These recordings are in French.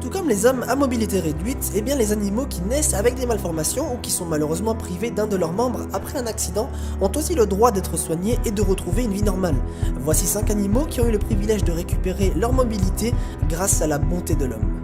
Tout comme les hommes à mobilité réduite, eh bien les animaux qui naissent avec des malformations ou qui sont malheureusement privés d'un de leurs membres après un accident ont aussi le droit d'être soignés et de retrouver une vie normale. Voici 5 animaux qui ont eu le privilège de récupérer leur mobilité grâce à la bonté de l'homme.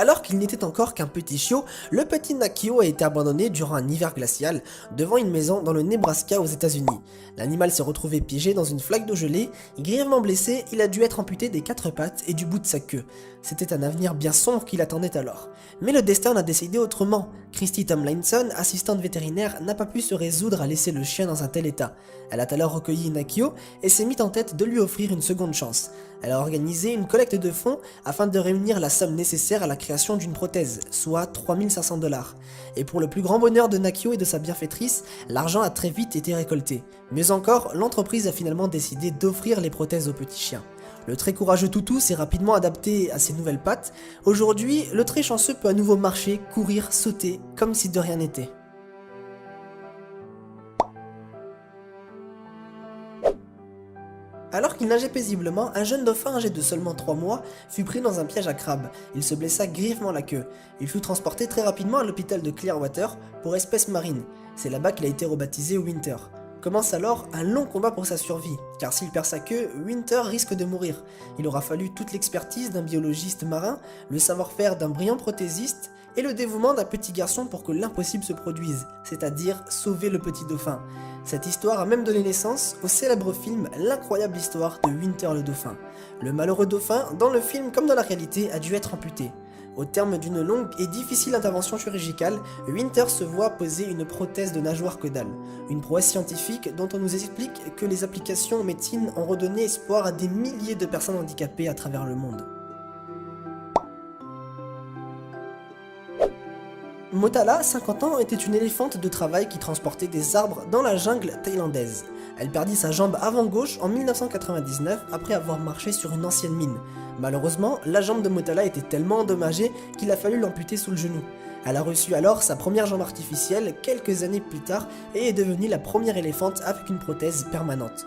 Alors qu'il n'était encore qu'un petit chiot, le petit Nakio a été abandonné durant un hiver glacial devant une maison dans le Nebraska aux États-Unis. L'animal s'est retrouvé piégé dans une flaque d'eau gelée, grièvement blessé, il a dû être amputé des 4 pattes et du bout de sa queue. C'était un avenir bien sombre qui l'attendait alors. Mais le destin en a décidé autrement. Christy Tomlinson, assistante vétérinaire, n'a pas pu se résoudre à laisser le chien dans un tel état. Elle a alors recueilli Nakio et s'est mise en tête de lui offrir une seconde chance. Elle a organisé une collecte de fonds afin de réunir la somme nécessaire à la création d'une prothèse, soit 3500 $. Et pour le plus grand bonheur de Nakio et de sa bienfaitrice, l'argent a très vite été récolté. Mieux encore, l'entreprise a finalement décidé d'offrir les prothèses au petit chien. Le très courageux toutou s'est rapidement adapté à ses nouvelles pattes. Aujourd'hui, le très chanceux peut à nouveau marcher, courir, sauter, comme si de rien n'était. Alors qu'il nageait paisiblement, un jeune dauphin âgé de seulement 3 mois fut pris dans un piège à crabes. Il se blessa grièvement la queue. Il fut transporté très rapidement à l'hôpital de Clearwater pour espèces marines. C'est là-bas qu'il a été rebaptisé Winter. Commence alors un long combat pour sa survie, car s'il perd sa queue, Winter risque de mourir. Il aura fallu toute l'expertise d'un biologiste marin, le savoir-faire d'un brillant prothésiste et le dévouement d'un petit garçon pour que l'impossible se produise, c'est-à-dire sauver le petit dauphin. Cette histoire a même donné naissance au célèbre film L'incroyable histoire de Winter le dauphin. Le malheureux dauphin, dans le film comme dans la réalité, a dû être amputé. Au terme d'une longue et difficile intervention chirurgicale, Winter se voit poser une prothèse de nageoire caudale. Une prouesse scientifique dont on nous explique que les applications en médecine ont redonné espoir à des milliers de personnes handicapées à travers le monde. Motala, 50 ans, était une éléphante de travail qui transportait des arbres dans la jungle thaïlandaise. Elle perdit sa jambe avant gauche en 1999 après avoir marché sur une ancienne mine. Malheureusement, la jambe de Motala était tellement endommagée qu'il a fallu l'amputer sous le genou. Elle a reçu alors sa première jambe artificielle quelques années plus tard et est devenue la première éléphante avec une prothèse permanente.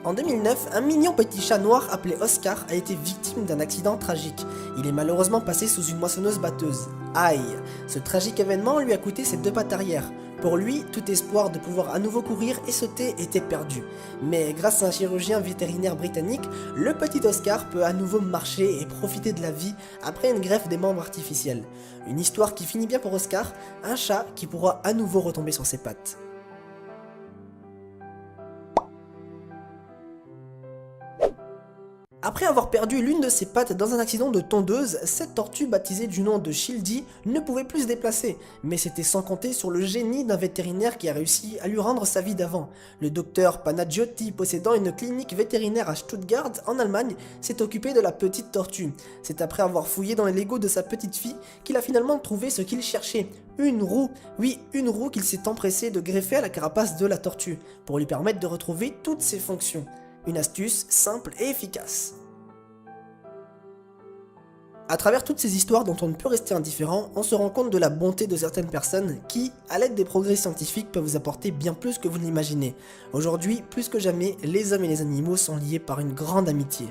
En 2009, un mignon petit chat noir appelé Oscar a été victime d'un accident tragique. Il est malheureusement passé sous une moissonneuse-batteuse. Aïe! Ce tragique événement lui a coûté ses 2 pattes arrière. Pour lui, tout espoir de pouvoir à nouveau courir et sauter était perdu. Mais grâce à un chirurgien vétérinaire britannique, le petit Oscar peut à nouveau marcher et profiter de la vie après une greffe des membres artificiels. Une histoire qui finit bien pour Oscar, un chat qui pourra à nouveau retomber sur ses pattes. Après avoir perdu l'une de ses pattes dans un accident de tondeuse, cette tortue baptisée du nom de Shieldy ne pouvait plus se déplacer, mais c'était sans compter sur le génie d'un vétérinaire qui a réussi à lui rendre sa vie d'avant. Le docteur Panagiotti, possédant une clinique vétérinaire à Stuttgart en Allemagne, s'est occupé de la petite tortue. C'est après avoir fouillé dans les Legos de sa petite fille qu'il a finalement trouvé ce qu'il cherchait. Une roue, oui, une roue qu'il s'est empressé de greffer à la carapace de la tortue, pour lui permettre de retrouver toutes ses fonctions. Une astuce simple et efficace. À travers toutes ces histoires dont on ne peut rester indifférent, on se rend compte de la bonté de certaines personnes qui, à l'aide des progrès scientifiques, peuvent vous apporter bien plus que vous ne l'imaginez. Aujourd'hui, plus que jamais, les hommes et les animaux sont liés par une grande amitié.